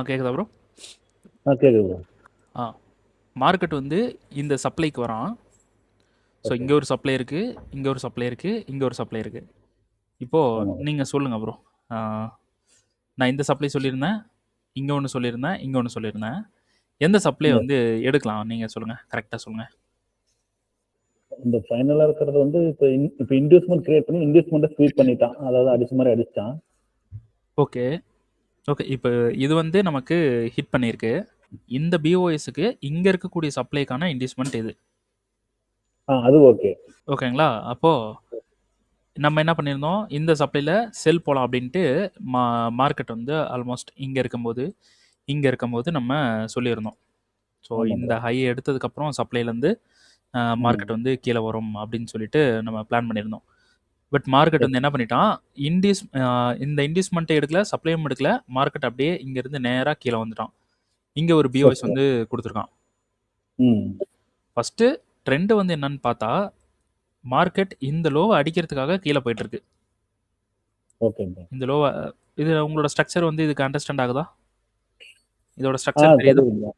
கேட்குதா ப்ரோ? கேக்குது ப்ரோ. ஆ மார்க்கெட் வந்து இந்த சப்ளைக்கு வரான். So okay. இங்கே ஒரு சப்ளை இருக்குது, இங்கே ஒரு சப்ளை இருக்குது, இங்கே ஒரு சப்ளை இருக்குது. இப்போது ஆமா. நீங்கள் சொல்லுங்கள் ப்ரோ. நான் இந்த சப்ளை சொல்லியிருந்தேன், இங்கே ஒன்று சொல்லியிருந்தேன், இங்கே ஒன்று சொல்லியிருந்தேன். எந்த சப்ளையை Yes. வந்து எடுக்கலாம் நீங்கள் சொல்லுங்கள், கரெக்டாக சொல்லுங்கள். இந்த ஃபைனலா இருக்கிறது வந்து இப்போ இன்டியூஸ்மெண்ட் கிரியேட் பண்ணி இன்டியூஸ்மெண்ட்டை ஸ்வீப் பண்ணிட்டான், அதாவது அடிச்ச மாதிரி அடிச்சிட்டான். Okay okay. இப்போ இது வந்து நமக்கு ஹிட் பண்ணியிருக்கு. இந்த பிஓஎஸ்க்கு இங்கே இருக்கக்கூடிய சப்ளைக்கான இன்டியூஸ்மெண்ட் இது. அது ஓகே. ஓகேங்களா? அப்போது நம்ம என்ன பண்ணியிருந்தோம், இந்த சப்ளையில் செல் போகலாம் அப்படின்ட்டு மார்க்கெட் வந்து ஆல்மோஸ்ட் இங்கே இருக்கும்போது நம்ம சொல்லியிருந்தோம். ஸோ ஆமா இந்த ப்ரோ. ஹை எடுத்ததுக்கப்புறம் சப்ளைலேருந்து மார்க்கெட் வந்து கீழே வரும் அப்படின்னு சொல்லிட்டு நம்ம பிளான் பண்ணியிருந்தோம். பட் மார்க்கெட் வந்து என்ன பண்ணிட்டான், இந்த இன்டியூஸ்மெண்ட்டை எடுக்கல, சப்ளையும் எடுக்கல, மார்க்கெட் அப்படியே இங்கேருந்து நேராக கீழே வந்துட்டான். இங்கே ஒரு பிஓஎஸ் வந்து கொடுத்துருக்கான். ஃபஸ்ட்டு ட்ரெண்டு வந்து என்னன்னு பார்த்தா, மார்க்கெட் இந்த லோவை அடிக்கிறதுக்காக கீழே போயிட்டு இருக்கு. ஓகே. இந்த லோவை இது உங்களோட ஸ்ட்ரக்சர் வந்து இதுக்கு அண்டர்ஸ்டாண்ட் ஆகுதா? இதோட ஸ்ட்ரக்சர் தெரியுதா?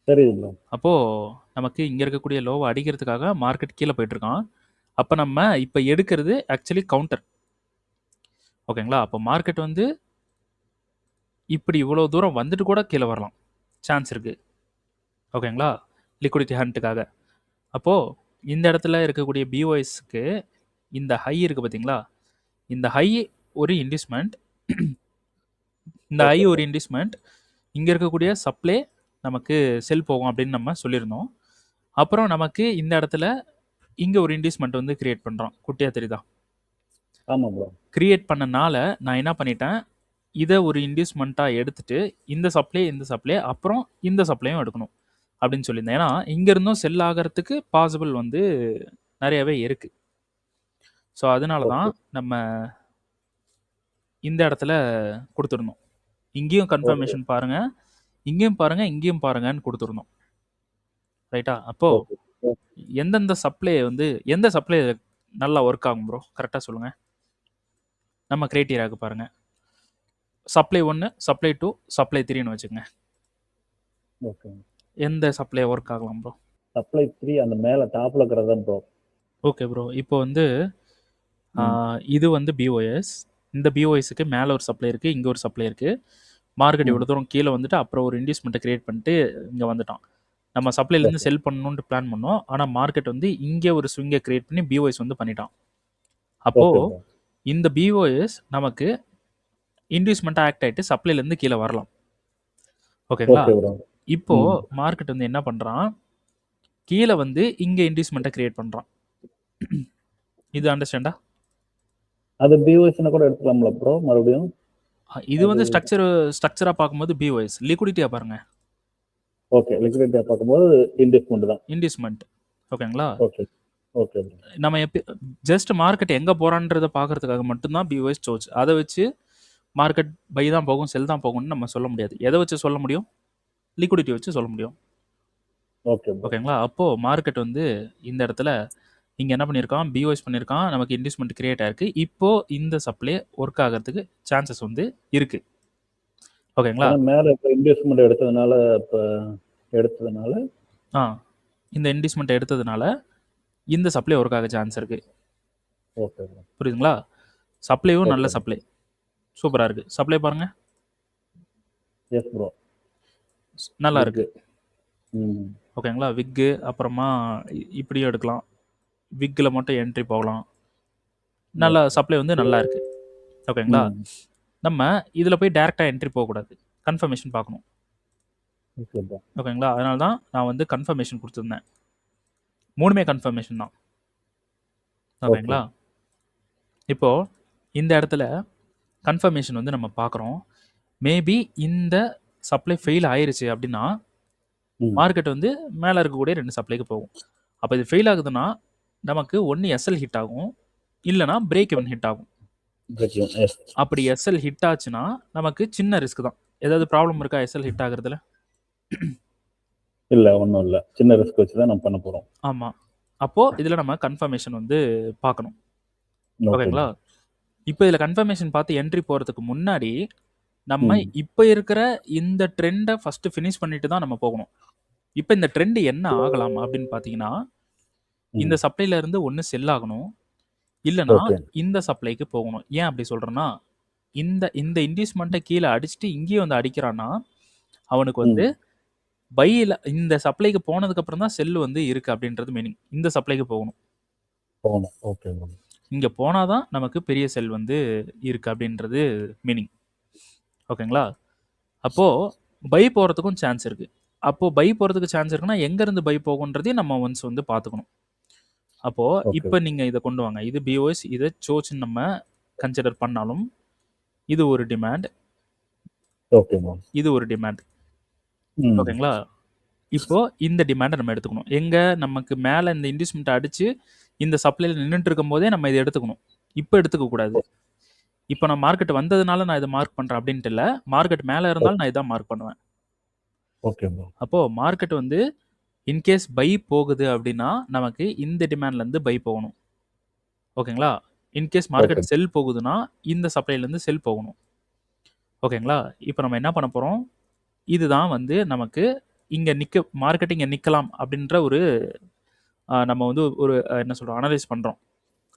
தெரியுது ப்ரோ. அப்போது நமக்கு இங்கே இருக்கக்கூடிய லோவை அடிக்கிறதுக்காக மார்க்கெட் கீழே போயிட்டு இருக்கான். அப்போ நம்ம இப்போ எடுக்கிறது ஆக்சுவலி கவுண்டர். ஓகேங்களா? அப்போ மார்க்கெட் வந்து இப்படி இவ்வளோ தூரம் வந்துட்டு கூட கீழே வரலாம், சான்ஸ் இருக்குது. ஓகேங்களா? லிக்விடிட்டி ஹண்ட்டுக்காக. அப்போது இந்த இடத்துல இருக்கக்கூடிய பிஓஎஸ்க்கு இந்த ஹை இருக்குது பார்த்தீங்களா, இந்த ஹை ஒரு இன்டியூஸ்மெண்ட், இந்த ஹை ஒரு இன்டியூஸ்மெண்ட், இங்கே இருக்கக்கூடிய சப்ளை நமக்கு செல் போகும் அப்படின்னு நம்ம சொல்லியிருந்தோம். அப்புறம் நமக்கு இந்த இடத்துல இங்கே ஒரு இன்டியூஸ்மெண்ட் வந்து கிரியேட் பண்ணுறோம். குட்டியாக தெரியுதா? ஆமாம் ப்ரோ. கிரியேட் பண்ணனால நான் என்ன பண்ணிட்டேன், இதை ஒரு இன்டியூஸ்மெண்ட்டாக எடுத்துட்டு இந்த சப்ளை அப்புறம் இந்த சப்ளையும் எடுக்கணும் அப்படின்னு சொல்லியிருந்தேன். ஏன்னா இங்கேருந்தும் செல் ஆகிறதுக்கு பாசிபிள் வந்து நிறையவே இருக்குது. ஸோ அதனால தான் நம்ம இந்த இடத்துல கொடுத்துருந்தோம். இங்கேயும் கன்ஃபர்மேஷன் பாருங்கள், இங்கேயும் பாருங்கள், இங்கேயும் பாருங்கன்னு கொடுத்துருந்தோம். ரைட்டா? அப்போது எந்தெந்த சப்ளை வந்து எந்த சப்ளை நல்லா ஒர்க் ஆகும் ப்ரோ, கரெக்டாக சொல்லுங்கள். நம்ம கிரைட்டீரியாவுக்கு பாருங்கள். சப்ளை 1, சப்ளை 2, சப்ளை 3ன்னு வச்சுக்கோங்க. ஓகே. எந்த சப்ளை ஒர்க் ஆகலாம் ப்ரோ? சப்ளை 3 அந்த மேலே டாப்பில் இருக்கிறது ப்ரோ. Okay bro. இப்போ வந்து இது வந்து பிஓஎஸ். இந்த பிஓஎஸ்க்கு மேலே ஒரு சப்ளை இருக்குது, இங்கே ஒரு சப்ளை இருக்குது. மார்க்கெட் இவ்வளோ தூரம் கீழே வந்துட்டு அப்புறம் ஒரு இன்டியூஸ்மெண்ட்டை கிரியேட் பண்ணிட்டு இங்கே வந்துட்டான். நம்ம சப்ளைலேருந்து செல் பண்ணணுன்ட்டு பிளான் பண்ணோம். ஆனால் மார்க்கெட் வந்து இங்கே ஒரு ஸ்விங்கை கிரியேட் பண்ணி பிஓஎஸ் வந்து பண்ணிட்டான். அப்போது இந்த பிஓஎஸ் நமக்கு இன்டியூஸ்மெண்ட்டாக ஆக்ட் ஆகிட்டு சப்ளைலேருந்து கீழே வரலாம். ஓகேங்களா? இப்போது மார்க்கெட் வந்து என்ன பண்ணுறான், கீழே வந்து இங்கே இன்டியூஸ்மெண்ட்டை கிரியேட் பண்ணுறான். இது அண்டர்ஸ்டாண்டா? அது பிஓஎஸ்னா கூட எடுத்துக்கலாம்ல ப்ரோ மறுபடியும்? இது வந்து ஸ்ட்ரக்சராக பார்க்கும்போது பிஓஎஸ், லிக்விடிட்டியாக பாருங்க. ஓகே, லிக்விடிட்டியாக பார்க்கும்போது இன்டியூஸ்மெண்ட் தான். இன்டியூஸ்மெண்ட். ஓகேங்களா? Okay okay. நம்ம ஜஸ்ட் மார்க்கெட் எங்கே போகிறான்றதை பார்க்கறதுக்காக மட்டும்தான் பிஓஎஸ் சோர்ஸ். அதை வச்சு மார்க்கெட் பை தான் போகும், செல் தான் போகும்னு நம்ம சொல்ல முடியாது. எதை வச்சு சொல்ல முடியும்? லிக்விடிட்டி வச்சு சொல்ல முடியும். ஓகேங்களா? அப்போது மார்க்கெட் வந்து இந்த இடத்துல இங்கே என்ன பண்ணியிருக்கான், பிஓஎஸ் பண்ணியிருக்கான், நமக்கு இன்டியூஸ்மெண்ட் கிரியேட் ஆயிருக்கு. இப்போது இந்த சப்ளை ஒர்க் ஆகிறதுக்கு சான்சஸ் வந்து இருக்குது. ஓகேங்களா? மேலே இப்போ இன்டியூஸ்மெண்ட் எடுத்ததுனால இந்த இன்டியூஸ்மெண்ட் எடுத்ததுனால இந்த சப்ளை ஒர்க் ஆக சான்ஸ் இருக்குது. ஓகே. புரியுதுங்களா? சப்ளையும் நல்ல சப்ளை, சூப்பராக இருக்குது. சப்ளை பாருங்கள். எஸ் ப்ரோ, நல்லா இருக்குது. ஓகேங்களா? விக்கு அப்புறமா இப்படியும் எடுக்கலாம், விக்கில் மட்டும் என்ட்ரி போகலாம். நல்லா சப்ளை வந்து நல்லா இருக்குது. ஓகேங்களா? நம்ம இதில் போய் டேரெக்டாக என்ட்ரி போகக்கூடாது, கன்ஃபர்மேஷன் பார்க்கணும். ஓகேங்களா? அதனால தான் நான் வந்து கன்ஃபர்மேஷன் கொடுத்துருந்தேன். 3மே கன்ஃபர்மேஷன் தான். ஓகேங்களா? இப்போது இந்த இடத்துல கன்ஃபர்மேஷன் வந்து நம்ம பார்க்குறோம். மேபி இந்த சப்ளை ஃபெயில் ஆயிருச்சு அப்படின்னா மார்க்கெட் வந்து மேலே இருக்கக்கூடிய 2 சப்ளைக்கு போகும். அப்போ இது ஃபெயில் ஆகுதுன்னா நமக்கு ஒன்று எஸ்எல் ஹிட் ஆகும், இல்லைனா பிரேக் இவன் ஹிட் ஆகும். அப்படி எஸ்எல் ஹிட் ஆச்சுன்னா நமக்கு சின்ன ரிஸ்க் தான். ஏதாவது ப்ராப்ளம் இருக்கா எஸ்எல் ஹிட் ஆகுறதுல? இல்லை, ஒன்றும் இல்லை. சின்ன ரிஸ்க் வச்சு தான் நம்ம பண்ண போகிறோம். ஆமாம். அப்போது இதில் நம்ம கன்ஃபர்மேஷன் வந்து பார்க்கணும். ஓகேங்களா? இப்போ இதில் கன்ஃபர்மேஷன் பார்த்து என்ட்ரி போகிறதுக்கு முன்னாடி நம்ம இப்போ இருக்கிற இந்த ட்ரெண்டை ஃபர்ஸ்ட் ஃபினிஷ் பண்ணிட்டு தான் நம்ம போகணும். இப்போ இந்த ட்ரெண்ட் என்ன ஆகலாம் அப்படின்னு பார்த்தீங்கன்னா, இந்த சப்ளைல இருந்து ஒன்று செல் ஆகணும், இல்லைன்னா இந்த சப்ளைக்கு போகணும். ஏன் அப்படி சொல்றேன்னா, இந்த இந்த இன்டியூஸ்மெண்ட்டை கீழே அடிச்சுட்டு இங்கேயும் வந்து அடிக்கிறான்னா, அவனுக்கு வந்து பையில் இந்த சப்ளைக்கு போனதுக்கு அப்புறம் தான் செல் வந்து இருக்கு அப்படின்றது மீனிங். இந்த சப்ளைக்கு போகணும். ஓகே. இங்க போனாதான் நமக்கு பெரிய செல் வந்து இருக்கு அப்படின்றது மீனிங். ஓகேங்களா? அப்போ பை போறதுக்கும் சான்ஸ் இருக்கு. அப்போ பை போறதுக்கு சான்ஸ் இருக்குன்னா எங்க இருந்து பை போகுன்றதையும் நம்ம ஒன்ஸ் வந்து பார்த்துக்கணும். அப்போ இப்போ நீங்க இதை கொண்டு வாங்க. இது பிஓஎஸ், இதை சோச்னு நம்ம கன்சிடர் பண்ணாலும் இது ஒரு டிமாண்ட், இது ஒரு டிமாண்ட். ஓகேங்களா? இப்போ இந்த டிமாண்டை நம்ம எடுத்துக்கணும். எங்க நமக்கு மேலே இந்த இன்டியூஸ்மெண்ட் அடிச்சு இந்த சப்ளைல நின்றுட்டு இருக்கும் போதே நம்ம இதை எடுத்துக்கணும். இப்போ எடுத்துக்க கூடாது. இப்போ நான் மார்க்கெட் வந்ததுனால நான் இதை மார்க் பண்றேன் அப்படின்ட்டு இல்லை. மார்க்கெட் மேலே இருந்தாலும் நான் இதான் மார்க் பண்ணுவேன். அப்போ மார்க்கெட் வந்து இன்கேஸ் பை போகுது அப்படின்னா நமக்கு இந்த டிமாண்ட்ல இருந்து பை போகணும். ஓகேங்களா? இன்கேஸ் மார்க்கெட் செல் போகுதுன்னா இந்த சப்ளைல இருந்து செல் போகணும். ஓகேங்களா? இப்போ நம்ம என்ன பண்ண போறோம், இதுதான் வந்து நமக்கு இங்க மார்க்கெட் இங்க நிக்கலாம் அப்படின்ற ஒரு நம்ம வந்து ஒரு என்ன சொல்றோம், அனலைஸ் பண்றோம்.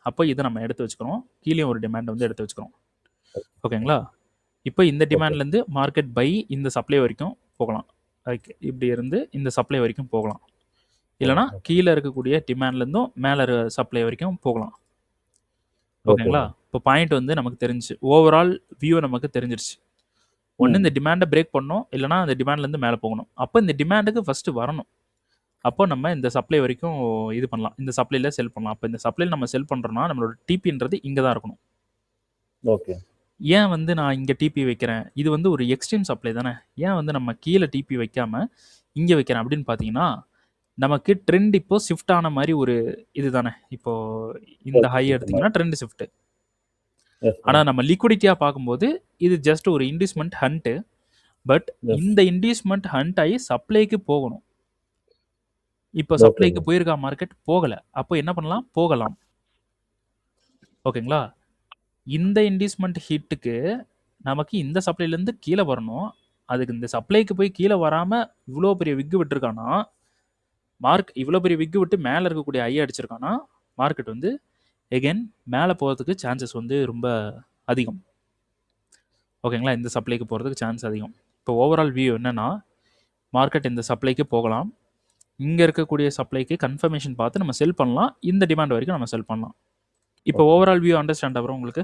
அப்போ இதை நம்ம எடுத்து வச்சுக்கிறோம். கீழே ஒரு டிமாண்ட் வந்து எடுத்து வச்சுக்கிறோம். ஓகேங்களா? இப்போ இந்த டிமாண்ட்லேருந்து மார்க்கெட் பை இந்த சப்ளை வரைக்கும் போகலாம். இப்படி இருந்து இந்த சப்ளை வரைக்கும் போகலாம். இல்லைனா கீழே இருக்கக்கூடிய டிமாண்ட்லேருந்தும் மேலே சப்ளை வரைக்கும் போகலாம். ஓகேங்களா? இப்போ பாயிண்ட் வந்து நமக்கு தெரிஞ்சு ஓவரால் வியூ நமக்கு தெரிஞ்சிருச்சு. ஒன்று இந்த டிமாண்டை பிரேக் பண்ணணும், இல்லைனா அந்த டிமாண்ட்லேருந்து மேலே போகணும். அப்போ இந்த டிமாண்டுக்கு ஃபஸ்ட்டு வரணும். அப்போ நம்ம இந்த சப்ளை வரைக்கும் இது பண்ணலாம். இந்த சப்ளைல செல் பண்ணலாம். அப்போ இந்த சப்ளைல நம்ம செல் பண்ணுறோம்னா நம்மளோட டிபின்றது இங்கே தான் இருக்கணும். ஓகே. ஏன் வந்து நான் இங்கே டிபி வைக்கிறேன், இது வந்து ஒரு எக்ஸ்ட்ரீம் சப்ளை தானே, ஏன் வந்து நம்ம கீழே டிபி வைக்காம இங்கே வைக்கிறேன் அப்படின்னு பார்த்தீங்கன்னா, நமக்கு ட்ரெண்ட் இப்போ ஷிஃப்ட் ஆன மாதிரி ஒரு இது தானே. இப்போ இந்த ஹை எடுத்தீங்கன்னா ட்ரெண்ட் ஷிஃப்ட். ஆனால் நம்ம லிக்விடிட்டியாக பார்க்கும்போது இது ஜஸ்ட் ஒரு இன்டியூஸ்மெண்ட் ஹண்ட்டு. பட் இந்த இன்டியூஸ்மெண்ட் ஹண்ட் ஆகி சப்ளைக்கு போகணும். இப்போ சப்ளைக்கு போயிருக்கா மார்க்கெட், போகல. அப்போ என்ன பண்ணலாம், போகலாம். ஓகேங்களா? இந்த இன்டியூஸ்மெண்ட் ஹிட்டுக்கு நமக்கு இந்த சப்ளைலேருந்து கீழே வரணும். அதுக்கு இந்த சப்ளைக்கு போய் கீழே வராமல் இவ்வளோ பெரிய விக்கு விட்டுருக்கானா, இவ்வளோ பெரிய விக்கு விட்டு மேலே இருக்கக்கூடிய ஐயா அடிச்சிருக்கானா, மார்க்கெட் வந்து எகெயின் மேலே போகிறதுக்கு சான்சஸ் வந்து ரொம்ப அதிகம். ஓகேங்களா? இந்த சப்ளைக்கு போகிறதுக்கு சான்ஸ் அதிகம். இப்போ ஓவரால் வியூ என்னென்னா, மார்க்கெட் இந்த சப்ளைக்கு போகலாம், இங்கே இருக்கக்கூடிய சப்ளைக்கு கன்ஃபர்மேஷன் பார்த்து நம்ம செல் பண்ணலாம், இந்த டிமாண்ட் வரைக்கும் நம்ம செல் பண்ணலாம். இப்போ ஓவரால் வியூ அண்டர்ஸ்டாண்ட் ஆகும் உங்களுக்கு?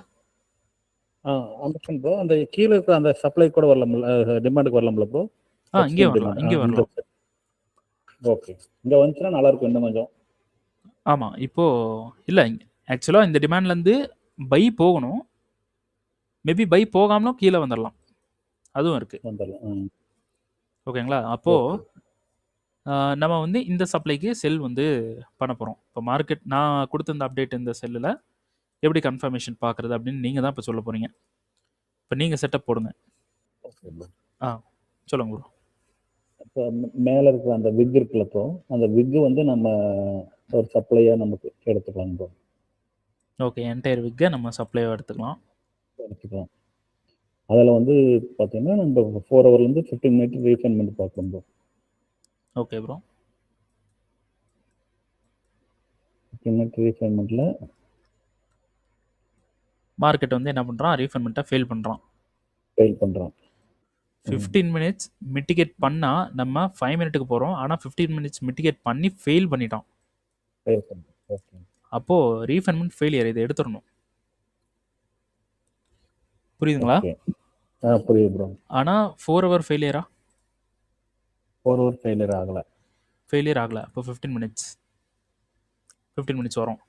Understand bro. அந்த கீழே இருக்க அந்த சப்ளை கூட வரலாம்ல, டிமாண்டுக்கு வரலாம்ல ப்ரோ? இங்கே வரலாம், இங்கே வரலாம். ஓகே. இங்கே வந்துச்சுன்னா நல்லா இருக்கும் இன்னும் கொஞ்சம். ஆமாம். இப்போ இல்லை, ஆக்சுவலாக இந்த டிமாண்ட்லேருந்து பை போகணும், மேபி பை போகாமலும் கீழே வந்துடலாம், அதுவும் இருக்குது. ஓகேங்களா? அப்போது நம்ம வந்து இந்த சப்ளைக்கு செல் வந்து பண்ண போகிறோம். இப்போ மார்க்கெட் நான் கொடுத்த இந்த அப்டேட் இந்த செல்லில் எப்படி கன்ஃபர்மேஷன் பார்க்குறது அப்படின்னு நீங்கள் தான் இப்போ சொல்ல போகிறீங்க. இப்போ நீங்கள் செட்டப் போடுங்க. சொல்லுங்க ப்ரோ. இப்போ மேலே இருக்கிற அந்த விக் இருக்குல்ல ப்ரோ, அந்த விக்கு வந்து நம்ம ஒரு சப்ளையாக நமக்கு எடுத்துக்கலாம் ப்ரோ. ஓகே, என்டையர் விக்கை நம்ம சப்ளையாக எடுத்துக்கலாம். அதில் வந்து பார்த்தீங்கன்னா நம்ம 4 ஹவர்லேருந்து 15 மினிட் ரீஃபைன்மெண்ட் பார்க்கலாம் ப்ரோ. Okay bro. 15 மினிட் ரீஃபைன்மெண்ட்டில் மார்க்கெட் வந்து என்ன பண்ணுறான், ரீஃபைன்மெண்ட்டை ஃபெயில் பண்ணுறான். 15 மினிட்ஸ் மிட்டிகேட் பண்ணால் நம்ம 5 மினிட்டுக்கு போகிறோம். ஆனால் 15 மினிட்ஸ் மிட்டிகேட் பண்ணி ஃபெயில் பண்ணிட்டான். அப்போது ரீஃபைன்மெண்ட் ஃபெயிலியர், இதை எடுத்துடணும். புரியுதுங்களா? புரியுது ப்ரோ. ஆனால் 4 ஹவர் ஃபெயிலியரா? 4 ஹவர் ஃபெயிலியர் ஆகலை. அப்போ 15 மினிட்ஸ் வரும்.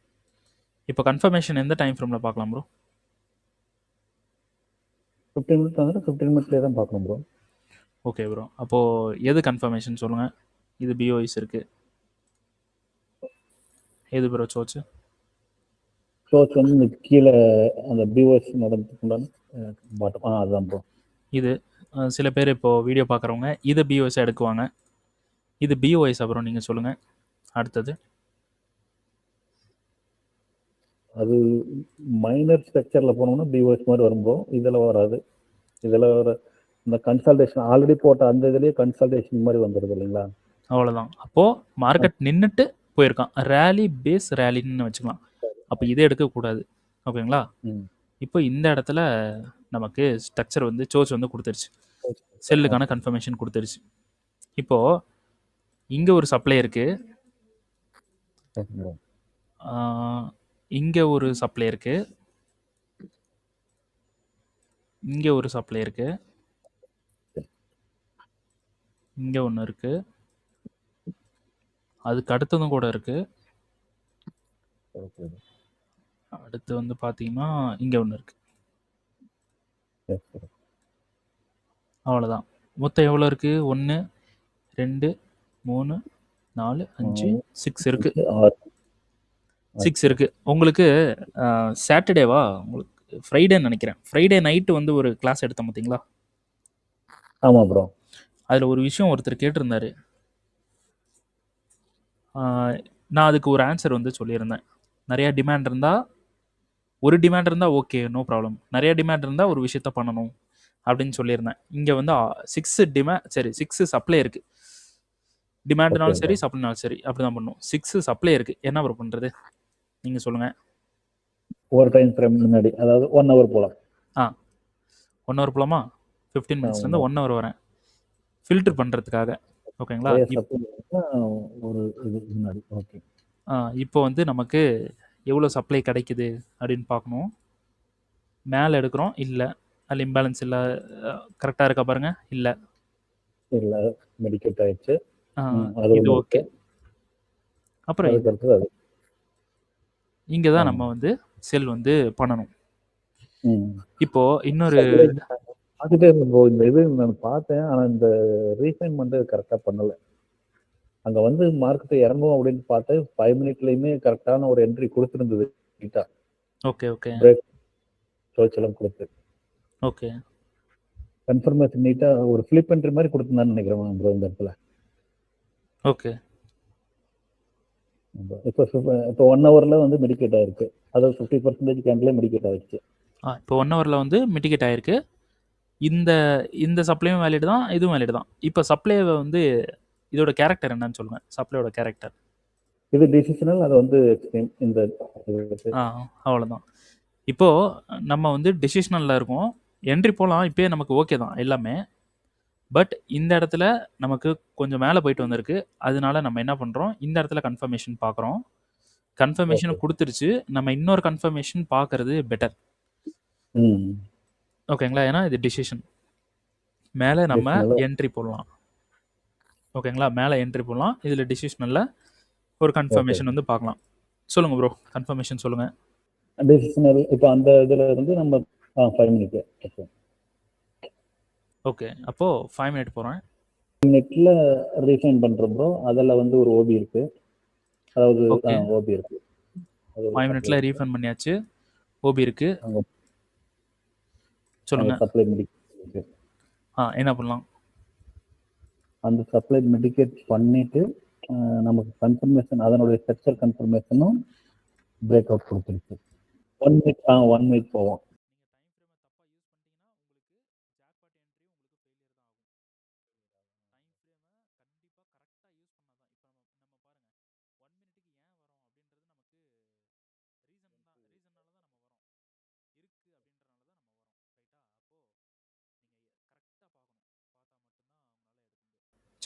இப்போ கன்ஃபர்மேஷன் எந்த டைம் ஃப்ரேமில் பார்க்கலாம் ப்ரோ? 15 மினிட்ஸ் வந்து 15 மினிட்ஸ்லேயே தான் பார்க்கணும் ப்ரோ. Okay bro. அப்போது எது கன்ஃபர்மேஷன் சொல்லுங்கள். இது பிஓஎஸ் இருக்குது, எது ப்ரோ சோச்சு? சோச் வந்து கீழே அந்த பிஓஎஸ் நடந்துக்குண்டான பாட்டம், அதுதான் ப்ரோ. இது சில பேர் இப்போது வீடியோ பார்க்குறவங்க இது பிஓஎஸ் எடுக்குவாங்க. இது பிஓஎஸ். அப்புறம் நீங்கள் சொல்லுங்கள் அடுத்தது. அது மைனர் ஸ்ட்ரக்சரில் போனோம்னா பிஓஎஸ் மாதிரி வரும் ப்ரோ, இதில் வராது. இதுல ஒரு இந்த கன்சல்டேஷன் ஆல்ரெடி போட்ட அந்த இதுலயே கன்சல்டேஷன் மாதிரி வந்துருது இல்லைங்களா? அவ்வளோதான். அப்போது மார்க்கெட் நின்றுட்டு போயிருக்கான். ரேலி பேஸ் ரேலின்னு வச்சுக்கலாம். அப்போ இதை எடுக்கக்கூடாது. ஓகேங்களா? இப்போ இந்த இடத்துல நமக்கு ஸ்ட்ரக்சர் வந்து சோர்ஸ் வந்து கொடுத்துருச்சு, செல்லுக்கான கன்ஃபர்மேஷன் கொடுத்துருச்சு. இப்போது இங்கே ஒரு சப்ளை இருக்குது, இங்கே ஒரு சப்ளை இருக்குது, இங்கே ஒரு சப்ளை இருக்குது, இங்கே ஒன்று இருக்குது, அதுக்கு அடுத்ததும் கூட இருக்குது. அடுத்து வந்து பார்த்தீங்கன்னா இங்கே ஒன்று இருக்குது. அவ்வளோதான். மொத்தம் எவ்வளோ இருக்குது? 1 2 3 4 5 6 இருக்குது. 6 இருக்குது. உங்களுக்கு சாட்டர்டேவா உங்களுக்கு ஃப்ரைடேன்னு நினைக்கிறேன். ஃப்ரைடே நைட்டு வந்து ஒரு கிளாஸ் எடுத்தோம் பார்த்தீங்களா? ஆமாம் ப்ரோ. அதில் ஒரு விஷயம் ஒருத்தர் கேட்டிருந்தாரு. நான் அதுக்கு ஒரு ஆன்சர் வந்து சொல்லியிருந்தேன். நிறையா டிமாண்ட் இருந்தால், ஒரு டிமாண்ட் இருந்தால் ஓகே, நோ ப்ராப்ளம். நிறைய டிமாண்ட் இருந்தால் ஒரு விஷயத்த பண்ணணும் அப்படின்னு சொல்லியிருந்தேன். இங்கே வந்து 6 சப்ளை இருக்குது. டிமாண்ட்னாலும் சரி, சப்ளைனாலும் சரி, அப்படி தான் பண்ணணும். 6 சப்ளை இருக்குது. என்ன ப்ரோ பண்ணுறது நீங்கள் சொல்லுங்கள். ஒரு டைம் ஃப்ரேம் முன்னாடி, அதாவது 1 hour போகலாம். 1 hour போகலாமா? 15 minutesலேருந்து 1 hour வரேன் ஃபில்டர் பண்ணுறதுக்காக. ஓகேங்களா? ஒரு இது முன்னாடி. ஓகே. இப்போ வந்து நமக்கு எவ்வளோ சப்ளை கிடைக்குது அப்படின்னு பார்க்கணும். மேலே எடுக்கிறோம், இல்லை அதில் இம்பேலன்ஸ் இல்லை. கரெக்டாக இருக்கா பாருங்க. இல்லை இல்லை மெடிக்கேட் ஆயிடுச்சு. இது ஓகே. அப்புறம் இங்கே தான் நம்ம வந்து செல் வந்து பண்ணணும். இப்போ இன்னொரு பார்த்துட்டே இருந்தோம் இந்த இது நான் பார்த்தேன், ஆனால் இந்த ரீஃபைன்மெண்ட் கரெக்டாக பண்ணலை. அங்கே வந்து மார்க்கெட்டு இறங்கும் அப்படின்னு பார்த்து 5 minutesலயுமே கரெக்டான ஒரு என்ட்ரி கொடுத்துருந்தது. ஓகே ஓகே சோச்செல்லாம் கொடுத்து ஓகே கன்ஃபர்மேஷன் நீட்டாக ஒரு ஃபிளிப் என்ட்ரி மாதிரி கொடுத்துருந்தான்னு நினைக்கிறேன் ப்ரோ இந்த இடத்துல. ஓகே. இப்போ 1 hourல வந்து மெடிக்கேட் ஆயிருக்கு. அதாவது 50% கேண்டில் மெடிக்கேட் ஆயிடுச்சு. இப்போ 1 hourல வந்து மிட்டிகேட் ஆயிருக்கு. இந்த சப்ளையும் வேலிட் தான், இதுவும் வேலிட் தான். இப்போ சப்ளை வந்து இதோட கேரக்டர் என்னன்னு சொல்லுங்க. சப்ளையோட கேரக்டர் இது டிசிஷனல், அது வந்து இந்த அவ்வளோதான். இப்போது நம்ம வந்து டிசிஷனலில் இருக்கோம். என்ட்ரி போகலாம், இப்போயே நமக்கு ஓகே தான் எல்லாமே. பட் இந்த இடத்துல நமக்கு கொஞ்சம் மேலே போயிட்டு வந்திருக்கு. அதனால நம்ம என்ன பண்ணுறோம், இந்த இடத்துல கன்ஃபர்மேஷன் பார்க்குறோம். கன்ஃபர்மேஷனை கொடுத்துருச்சு. நம்ம இன்னொரு கன்ஃபர்மேஷன் பார்க்கறது பெட்டர். ஓகேங்களா? ஏன்னா இது டிசிஷன். மேலே நம்ம என்ட்ரி போடலாம். ஓகேங்களா? மேலே என்ட்ரி போடலாம். இதில் டிசிஷனில் ஒரு கன்ஃபர்மேஷன் வந்து பார்க்கலாம். சொல்லுங்கள் ப்ரோ, கன்ஃபர்மேஷன் சொல்லுங்கள். டிசிஷனல் இப்போ அந்த இதில் இருந்து நம்ம 5 minutes. ஓகே, அப்போது 5 minute போகிறேன். 5 minutesல ரீஃபைன் பண்ணுறோம் ப்ரோ. அதில் வந்து ஒரு ஓபி இருக்குது. அதாவது ஓபி இருக்குது. 5 minutesல ரீஃபைன் பண்ணியாச்சு. ஓபி இருக்குது. சொல்லுங்கள். சப்ளை மெடிக்கேட் என்ன பண்ணலாம்? அந்த சப்ளை மெடிக்கேட் பண்ணிவிட்டு நமக்கு கன்ஃபர்மேஷன், அதனுடைய ஸ்ட்ரக்சர் கன்ஃபர்மேஷனும் பிரேக் அவுட் கொடுத்துருக்கு. 1 minute போவோம்.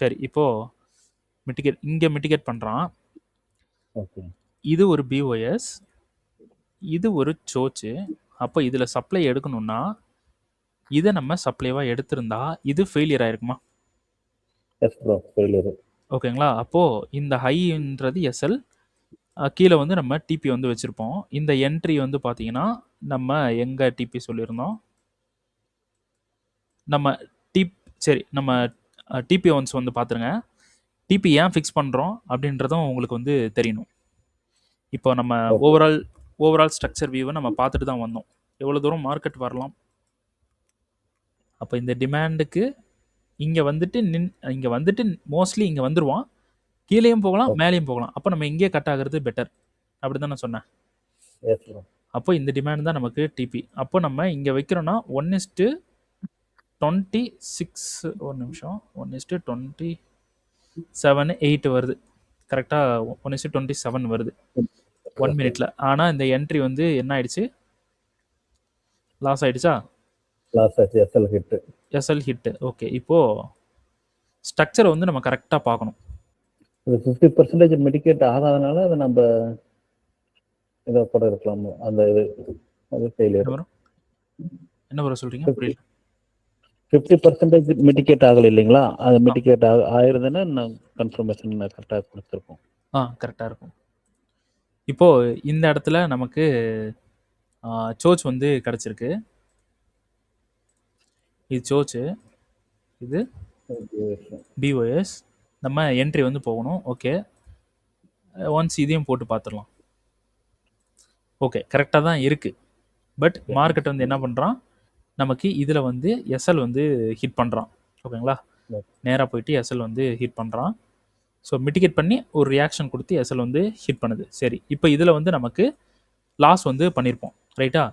சரி, இப்போது இங்கே மிட்டிகேட் பண்ணுறான். ஓகே. இது ஒரு பிஓஎஸ், இது ஒரு சோச்சு. அப்போ இதில் சப்ளை எடுக்கணும்னா இதை நம்ம சப்ளைவாக எடுத்திருந்தா இது ஃபெயிலியர் ஆயிருக்குமா? Yes bro, failure. ஓகேங்களா? அப்போது இந்த ஹைன்றது எஸ்எல், கீழே வந்து நம்ம டிபி வந்து வச்சுருப்போம். இந்த என்ட்ரி வந்து பார்த்தீங்கன்னா நம்ம எங்கே டிபி சொல்லியிருந்தோம், நம்ம நம்ம டிபி ஒன்ஸ் வந்து பார்த்துருங்க. டிபி ஏன் ஃபிக்ஸ் பண்ணுறோம் அப்படின்றதும் உங்களுக்கு வந்து தெரியணும். இப்போ நம்ம ஓவரால் ஸ்ட்ரக்சர் வியூவை நம்ம பார்த்துட்டு தான் வந்தோம். எவ்வளோ தூரம் மார்க்கெட் வரலாம். அப்போ இந்த டிமாண்டுக்கு இங்கே வந்துட்டு மோஸ்ட்லி இங்கே வந்துடுவான். கீழேயும் போகலாம், மேலேயும் போகலாம். அப்போ நம்ம இங்கே கட் ஆகிறது பெட்டர். அப்படி தான் நான் சொன்னேன். அப்போ இந்த டிமாண்ட் தான் நமக்கு டிபி. அப்போ நம்ம இங்கே வைக்கிறோன்னா 1:1 26 ஒரு நிமிஷம் 1:27 வருது கரெக்டாக. 1:27 வருது 1 மினிட்ல. ஆனால் இந்த என்ட்ரி வந்து என்ன ஆயிடுச்சு, லாஸ் ஆயிடுச்சா? லாஸ் ஆச்சு, SL hit. SL hit. Okay, இப்போ ஸ்ட்ரக்சரை வந்து நம்ம கரெக்டாக பார்க்கணும். இது 50% மிடிகேட் ஆகாதனால அதை நம்ம இதை கூட இருக்கலாம். அந்த இது அது ஃபெயிலியர். என்ன வர சொல்றீங்க? புரியல. 50% மிடிகேட் ஆகல இல்லைங்களா? அது மிடிகேட் ஆயிருதுன்னா நான் கன்ஃபர்மேஷன் கரெக்டாக கொடுத்துருக்கோம். கரெக்டாக இருக்கும். இப்போ இந்த இடத்துல நமக்கு சோச் வந்து கிடச்சிருக்கு. இது சோச்சு, இது பிஓஎஸ். நம்ம என்ட்ரி வந்து போகணும். ஓகே, ஒன்ஸ் இதையும் போட்டு பார்த்துடலாம். ஓகே, கரெக்டாக தான் இருக்குது. பட் மார்க்கெட் வந்து என்ன பண்ணுறான், நமக்கு இதில் வந்து எஸ்எல் வந்து ஹிட் பண்ணுறான். ஓகேங்களா, நேராக போயிட்டு எஸ்எல் வந்து ஹிட் பண்ணுறான். ஸோ மிட்டிகேட் பண்ணி ஒரு ரியாக்ஷன் கொடுத்து எஸ்எல் வந்து ஹிட் பண்ணுது. சரி, இப்போ இதில் வந்து நமக்கு லாஸ் வந்து பண்ணியிருப்போம், ரைட்டா?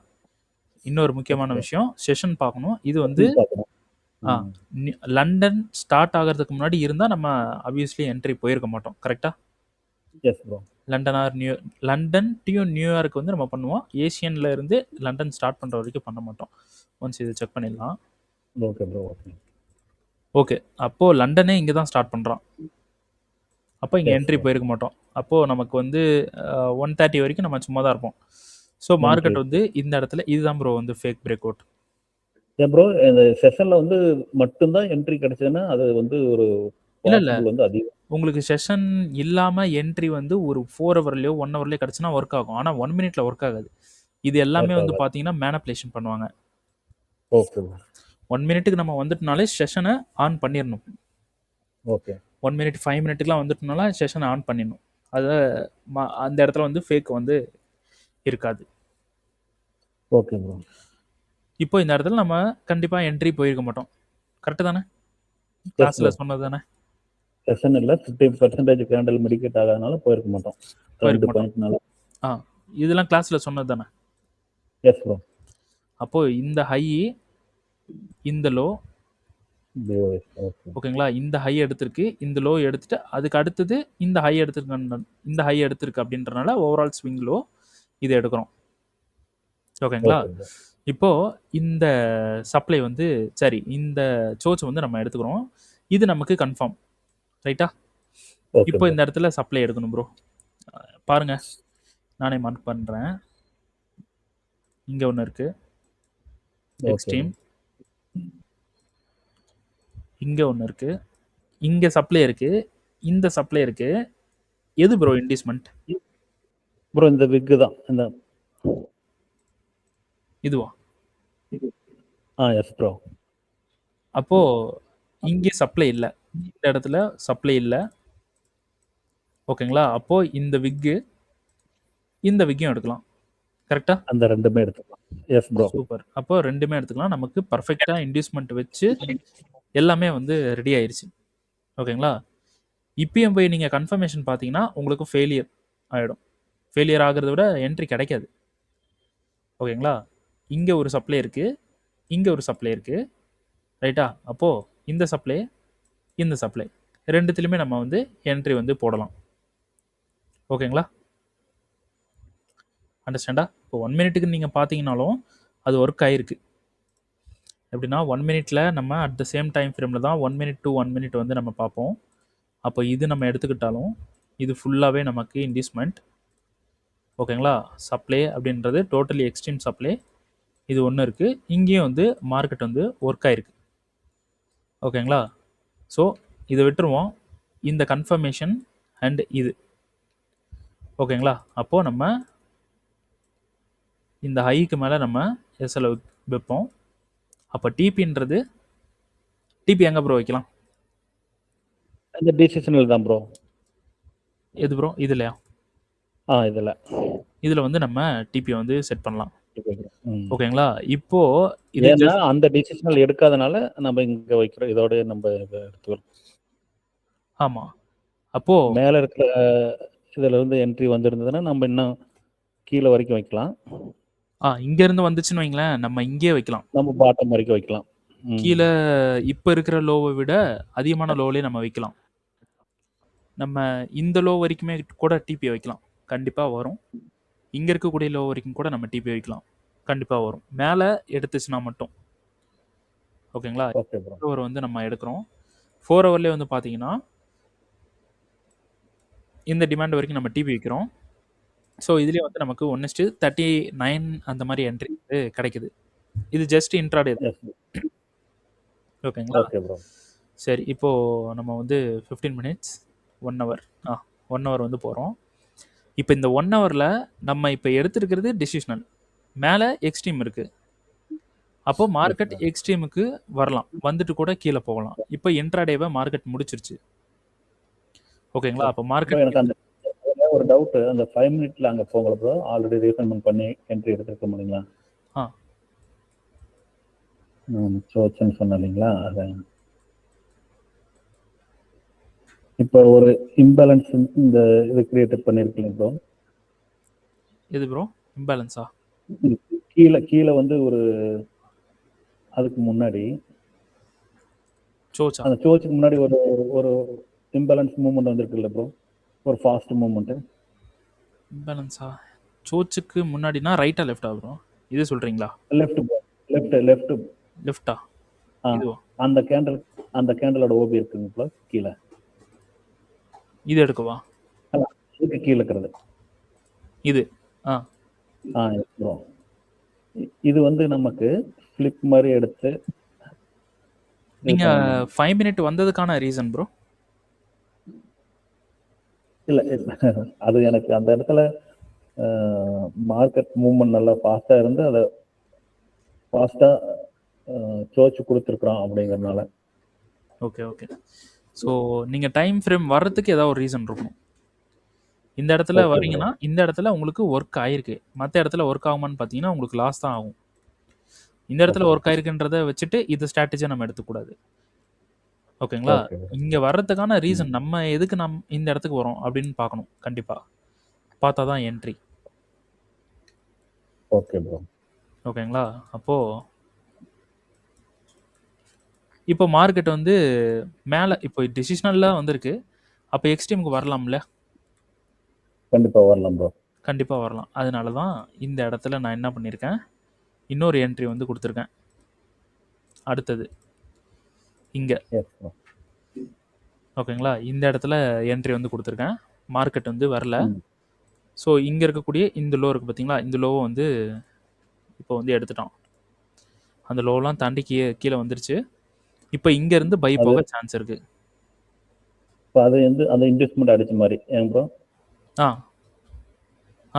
இன்னொரு முக்கியமான விஷயம், செஷன் பார்க்கணும். இது வந்து லண்டன் ஸ்டார்ட் ஆகிறதுக்கு முன்னாடி இருந்தால் நம்ம ஆப்வியஸ்லி என்ட்ரி போயிருக்க மாட்டோம், கரெக்டா? லண்டன் டு நியூயார்க் வந்து நம்ம பண்ணுவோம். ஏசியன்ல இருந்து லண்டன் ஸ்டார்ட் பண்ணுற வரைக்கும் பண்ண மாட்டோம். ஒன்ஸ் இதை செக் பண்ணிடலாம். ஓகே, அப்போது லண்டனே இங்கே தான் ஸ்டார்ட் பண்ணுறான். அப்போ இங்கே என்ட்ரி போயிருக்க மாட்டோம். அப்போது நமக்கு வந்து 1:30 வரைக்கும் நம்ம சும்மா தான் இருப்போம். ஸோ மார்க்கெட் வந்து இந்த இடத்துல இதுதான் ப்ரோ வந்து ஃபேக் பிரேக் அவுட். ப்ரோ இந்த செஷன்ல வந்து மட்டும்தான் என்ட்ரி கிடைச்சதுன்னா அது வந்து ஒரு இல்லை வந்து அதிகம். உங்களுக்கு செஷன் இல்லாமல் என்ட்ரி வந்து ஒரு 4 ஹவர்லையோ 1 ஹவர்லையோ கிடச்சுன்னா ஒர்க் ஆகும். ஆனால் 1 மினிட்ல ஒர்க் ஆகாது. இது எல்லாமே வந்து பார்த்தீங்கன்னா மேனிபுலேஷன் பண்ணுவாங்க. ஓகே, 1 மினிட்டுக்கு நம்ம வந்துட்டனாலே செஷனை ஆன் பண்ணிடணும். ஓகே, 1 மினிட் 5 மினிட்டுக்குலாம் வந்துட்டனால செஷனை ஆன் பண்ணிடணும். அதை அந்த இடத்துல வந்து ஃபேக் வந்து இருக்காது. Okay bro. இப்போ இந்த இடத்துல நம்ம கண்டிப்பாக என்ட்ரி போயிருக்க மாட்டோம், கரெக்டு தானே? கிளாஸில் சொன்னது தானே? செஷன் இல்லை, 50% கேண்டில் மிடிகேட் ஆகாதனால போயிருக்க மாட்டோம். இதெல்லாம் கிளாஸில் சொன்னது தானே? Yes bro. அப்போது இந்த ஹை, இந்த லோ, ஓகேங்களா, இந்த ஹை எடுத்திருக்கு, இந்த லோ எடுத்துட்டு அதுக்கு அடுத்தது இந்த ஹை எடுத்துருக்கு, இந்த ஹை எடுத்திருக்கு அப்படின்றனால ஓவரால் ஸ்விங் லோ இதை எடுக்கிறோம். ஓகேங்களா, இப்போ இந்த சப்ளை வந்து சரி, இந்த சோச் வந்து நம்ம எடுத்துக்கிறோம். இது நமக்கு கன்ஃபார்ம், ரைட்டா? இப்போ இந்த இடத்துல சப்ளை எடுக்கணும் ப்ரோ. பாருங்க, நானே மார்க் பண்ணுறேன். இங்கே ஒன்று இருக்கு எக்ஸ்ட்ரீம், இங்கே ஒன்று இருக்கு, இங்கே சப்ளை இருக்கு, இந்த சப்ளை இருக்கு. எது ப்ரோ இன்டிஸ்மெண்ட்? ப்ரோ இந்த விக்கு தான். இந்த இதுவா? Yes bro. அப்போ இங்கே சப்ளை இல்லை, இந்த இடத்துல சப்ளை இல்லை. ஓகேங்களா, அப்போ இந்த விக்கு இந்த விக்கையும் எடுக்கலாம், கரெக்டா? அந்த ரெண்டுமே எடுத்துக்கலாம். Yes bro. சூப்பர். அப்போ ரெண்டுமே எடுத்துக்கலாம். நமக்கு பர்ஃபெக்டாக இன்டியூஸ்மெண்ட் வச்சு எல்லாமே வந்து ரெடி ஆயிடுச்சு. ஓகேங்களா, இப்பயும் போய் நீங்கள் கன்ஃபர்மேஷன் பார்த்தீங்கன்னா உங்களுக்கு ஃபெயிலியர் ஆகிடும். ஃபெயிலியர் ஆகிறத விட என்ட்ரி கிடைக்காது. ஓகேங்களா, இங்கே ஒரு சப்ளை இருக்குது, இங்கே ஒரு சப்ளை இருக்குது, ரைட்டா? அப்போது இந்த சப்ளை, இந்த சப்ளை ரெண்டுத்துலையுமே நம்ம வந்து என்ட்ரி வந்து போடலாம். ஓகேங்களா, அண்டர்ஸ்டாண்டா? இப்போ 1 மினிட்டுக்கு நீங்கள் பார்த்தீங்கன்னாலும் அது ஒர்க் ஆகிருக்கு. எப்படின்னா 1 மினிட்ல நம்ம அட் த சேம் டைம் ஃப்ரேமில் தான் 1 மினிட் டு 1 மினிட் வந்து நம்ம பார்ப்போம். அப்போ இது நம்ம எடுத்துக்கிட்டாலும் இது ஃபுல்லாகவே நமக்கு இன்டியூஸ்மெண்ட். ஓகேங்களா, சப்ளை அப்படின்றது டோட்டலி எக்ஸ்ட்ரீம் சப்ளை. இது ஒன்று இருக்குது, இங்கேயும் வந்து மார்க்கெட் வந்து ஒர்க் ஆகிருக்கு. ஓகேங்களா, ஸோ இதை விட்டுருவோம். இந்த கன்ஃபர்மேஷன் அண்ட் இது ஓகேங்களா. அப்போது நம்ம இந்த ஹைக்கு மேலே நம்ம எஸ்எல் வைப்போம். அப்போ டிபின்றது, டிபி எங்கே ப்ரோ வைக்கலாம்? இந்த டிசிஷனல் தான் ப்ரோ. எது ப்ரோ? இதுலையா? இதில் வந்து நம்ம டிபியை வந்து செட் பண்ணலாம். ஓகேங்களா, இப்போ இது அந்த டிசிஷனல் எடுக்காதனால நம்ம இங்க வைக்கிறோம், இதோட நம்ம எடுத்துக்கிறோம். ஆமாம், அப்போ மேலே இருக்கிற இதில் இருந்து என்ட்ரி வந்துருந்ததுன்னா நம்ம இன்னும் கீழே வரைக்கும் வைக்கலாம். இங்கேருந்து வந்துச்சுன்னு வைங்களேன், நம்ம இங்கே வைக்கலாம், நம்ம பாட்டம் வரைக்கும் வைக்கலாம். கீழே இப்போ இருக்கிற லோவை விட அதிகமான லோவிலே நம்ம வைக்கலாம். நம்ம இந்த லோ வரைக்குமே கூட டிபி வைக்கலாம், கண்டிப்பாக வரும். இங்கே இருக்கக்கூடிய லோ வரைக்கும் கூட நம்ம டிபி வைக்கலாம், கண்டிப்பாக வரும். மேலே எடுத்துச்சுன்னா மட்டும். ஓகேங்களா? Okay bro. 4 ஹவர் வந்து நம்ம எடுக்கிறோம். 4 ஹவர்லேயே வந்து பார்த்தீங்கன்னா இந்த டிமாண்ட் வரைக்கும் நம்ம டிபி வைக்கிறோம். ஸோ இதுலேயே வந்து நமக்கு 1:39 அந்த மாதிரி என்ட்ரி வந்து கிடைக்குது. இது ஜஸ்ட் இன்ட்ராடே தான். எஸ். ஓகேங்களா? Okay bro. சரி, இப்போது நம்ம வந்து 15 மினிட்ஸ் 1 ஹவர் 1 ஹவர் வந்து போகிறோம். இப்போ இந்த 1 ஹவரில் நம்ம இப்போ எடுத்துருக்கிறது டிசிஷனல், மேலே எக்ஸ்ட்ரீம் இருக்குது. அப்போ மார்க்கெட் எக்ஸ்ட்ரீமுக்கு வரலாம், வந்துட்டு கூட கீழே போகலாம். இப்போ இன்ட்ராடேவை மார்க்கெட் முடிச்சிருச்சு. ஓகேங்களா? அப்போ மார்க்கெட் எனக்கு அந்த ஒரு டவுட், அந்த 5 மினிட்ல அங்கே போகல ப்ரோ, ஆல்ரெடி ரீஃபைன்மெண்ட் பண்ணி என்ட்ரி எடுத்துருக்க முடியுங்களா? சோச்சுன்னு சொன்ன இல்லைங்களா, அதை இப்போ ஒரு இம்பேலன்ஸ் இந்த இது கிரியேட் பண்ணிருக்கீங்க ப்ரோ. எது ப்ரோ இம்பேலன்ஸா? கீழே வந்து ஒரு அதுக்கு முன்னாடி அந்த சோச்சுக்கு முன்னாடி ஒரு ஒரு இம்பேலன்ஸ் மூவ்மெண்ட் வந்திருக்குல்ல ப்ரோ, ஒரு ஃபாஸ்ட் மூவ்மெண்ட். இம்பேலன்ஸா? சோச்சுக்கு முன்னாடினா ரைட்டா லெஃப்டா ப்ரோ? இது சொல்றீங்களா? லெஃப்ட் லெஃப்ட் லெஃப்டா? அந்த கேண்டலோட ஓபி இருக்குங்க ப்ரோ கீழே. இது எடுக்கவா? இதுக்கு கீழே இருக்கிறது இது. ப்ரோ இது வந்து நமக்கு ஃபிளிப் மாதிரி எடுத்து நீங்க 5 மினிட் வந்ததுக்கான ரீசன் ப்ரோ? இல்ல அது எனக்கு அந்த இடத்துல மார்க்கெட் மூவ்மெண்ட் நல்லா ஃபாஸ்டா இருந்து அதை ஃபாஸ்டா சோச்சு கொடுத்துருக்குறோம் அப்படிங்கிறதுனால. Okay okay. ஸோ நீங்கள் டைம் ஃப்ரேம் வர்றதுக்கு ஏதாவது ஒரு ரீசன் இருக்கணும். இந்த இடத்துல வரீங்கன்னா இந்த இடத்துல உங்களுக்கு ஒர்க் ஆயிருக்கு, மற்ற இடத்துல ஒர்க் ஆகுமான்னு பார்த்தீங்கன்னா உங்களுக்கு லாஸ் தான் ஆகும். இந்த இடத்துல ஒர்க் ஆயிருக்குன்றதை வச்சுட்டு இது ஸ்ட்ராட்டஜியை நம்ம எடுத்துக்கூடாது. ஓகேங்களா? இங்கே வர்றதுக்கான ரீசன் நம்ம எதுக்கு இந்த இடத்துக்கு வரோம் அப்படின்னு பார்க்கணும். கண்டிப்பாக பார்த்தா தான் என்ட்ரி. Okay bro. ஓகேங்களா? அப்போது இப்போ மார்க்கெட் வந்து மேலே இப்போ டிசிஷனலாக வந்திருக்கு, அப்போ எக்ஸ்ட்ரீமுக்கு வரலாம்ல? கண்டிப்பாக வரலாம் ப்ரோ. கண்டிப்பாக வரலாம். அதனால தான் இந்த இடத்துல நான் என்ன பண்ணியிருக்கேன், இன்னொரு என்ட்ரி வந்து கொடுத்துருக்கேன். அடுத்தது இங்கே. ஓகேங்களா? இந்த இடத்துல என்ட்ரி வந்து கொடுத்துருக்கேன். மார்க்கெட் வந்து வரல. ஸோ இங்கே இருக்கக்கூடிய இந்த லோ இருக்குது பார்த்தீங்களா, இந்த லோவை வந்து இப்போ வந்து எடுத்துட்டோம். அந்த லோவெலாம் தாண்டி கீழே வந்துருச்சு. இப்போ இங்கேருந்து பை போக சான்ஸ் இருக்குது. இப்போ அது வந்து அந்த இன்வெஸ்ட்மெண்ட் அடிச்ச மாதிரி ஏன் ப்ரோ?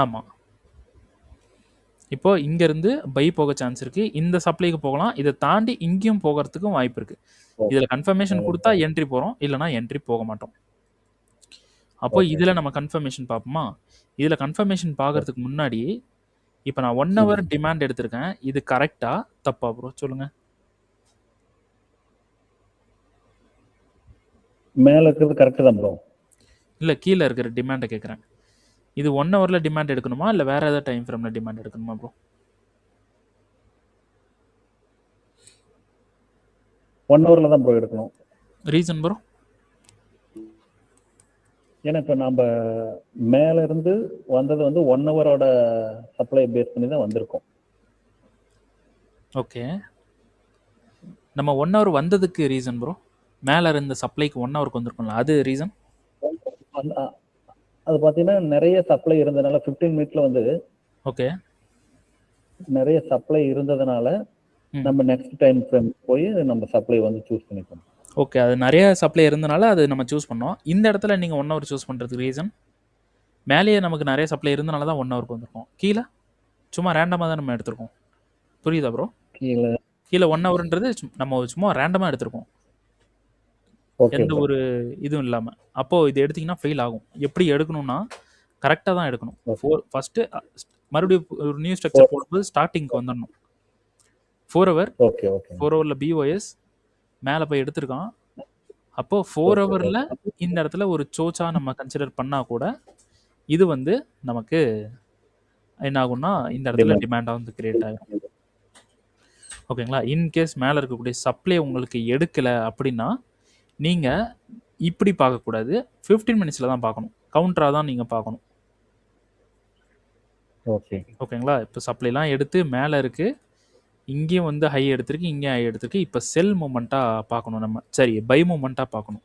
ஆமாம். இப்போ இங்கேருந்து பை போக சான்ஸ் இருக்குது. இந்த சப்ளைக்கு போகலாம், இதை தாண்டி இங்கேயும் போகிறதுக்கும் வாய்ப்பு இருக்குது. இதில் கன்ஃபர்மேஷன் கொடுத்தா என்ட்ரி போகிறோம், இல்லைனா என்ட்ரி போக மாட்டோம். அப்போ இதில் நம்ம கன்ஃபர்மேஷன் பார்ப்போமா? இதில் கன்ஃபர்மேஷன் பார்க்கறதுக்கு முன்னாடி இப்போ நான் 1 ஹவர் டிமாண்ட் எடுத்திருக்கேன், இது கரெக்டா தப்பா ப்ரோ சொல்லுங்கள்? மேலே இருக்கிறது கரெக்டு தான் ப்ரோ. இல்லை, கீழே இருக்கிற டிமாண்டை கேட்குறேன். இது 1 ஹவரில் டிமாண்ட் எடுக்கணுமா, இல்லை வேறு ஏதாவது டைம் ஃப்ரேமில் டிமாண்ட் எடுக்கணுமா ப்ரோ? 1 ஹவரில் தான் ப்ரோ எடுக்கணும். Reason bro? ஏன்னா இப்போ நம்ம மேலே இருந்து வந்தது வந்து 1 ஹவரோட சப்ளை பேஸ் பண்ணி தான் வந்திருக்கோம். ஓகே, நம்ம 1 ஹவர் வந்ததுக்கு ரீசன் ப்ரோ? மேலே இருந்த சப்ளைக்கு 1 ஹவருக்கு வந்திருக்கோம்ல, அது ரீசன்? அது பார்த்தீங்கன்னா நிறைய சப்ளை இருந்ததுனால 15 மினிட்ல வந்து ஓகே நிறைய சப்ளை இருந்ததுனால நம்ம நெக்ஸ்ட் டைம் ஃப்ரேம் போய் நம்ம சப்ளை வந்து சூஸ் பண்ணிக்கணும். ஓகே, அது நிறைய சப்ளை இருந்தனால அது நம்ம சூஸ் பண்ணோம். இந்த இடத்துல நீங்கள் 1 ஹவர் சூஸ் பண்ணுறதுக்கு ரீசன்? மேலேயே நமக்கு நிறைய சப்ளை இருந்தனால தான் 1 ஹவருக்கு வந்திருக்கோம். கீழே சும்மா ரேண்டமாக தான் நம்ம எடுத்திருக்கோம். புரியுதா ப்ரோ? கீழே 1 ஹவர்ன்றது நம்ம சும்மா ரேண்டமாக எடுத்திருக்கோம், எந்த ஒரு இதுவும் இல்லாமல். அப்போது இது எடுத்திங்கன்னா ஃபெயில் ஆகும். எப்படி எடுக்கணும்னா கரெக்டாக தான் எடுக்கணும். ஃபஸ்ட்டு மறுபடியும் ஒரு நியூ ஸ்ட்ரக்சர் போடும்போது ஸ்டார்டிங்க்கு வந்துடணும். 4 ஹவர் 4 ஹவரில் பிஓஎஸ் மேலே போய் எடுத்திருக்கான். அப்போது 4 ஹவரில் இந்த இடத்துல ஒரு சோச்சா நம்ம கன்சிடர் பண்ணால் கூட இது வந்து நமக்கு என்ன ஆகும்னா இந்த இடத்துல டிமாண்டாக வந்து கிரியேட் ஆகும். ஓகேங்களா? இன்கேஸ் மேலே இருக்கக்கூடிய சப்ளை உங்களுக்கு எடுக்கலை அப்படின்னா நீங்கள் இப்படி பார்க்கக்கூடாது, 15 மினிட்ஸில் தான் பார்க்கணும். கவுண்டராக தான் நீங்கள் பார்க்கணும். ஓகே ஓகேங்களா? இப்போ சப்ளைலாம் எடுத்து மேலே இருக்குது, இங்கேயும் வந்து ஹை எடுத்திருக்கு, இங்கேயும் ஹை எடுத்திருக்கு. இப்போ செல் மூமெண்ட்டாக பார்க்கணும் நம்ம. சரி, பை மூமெண்ட்டாக பார்க்கணும்.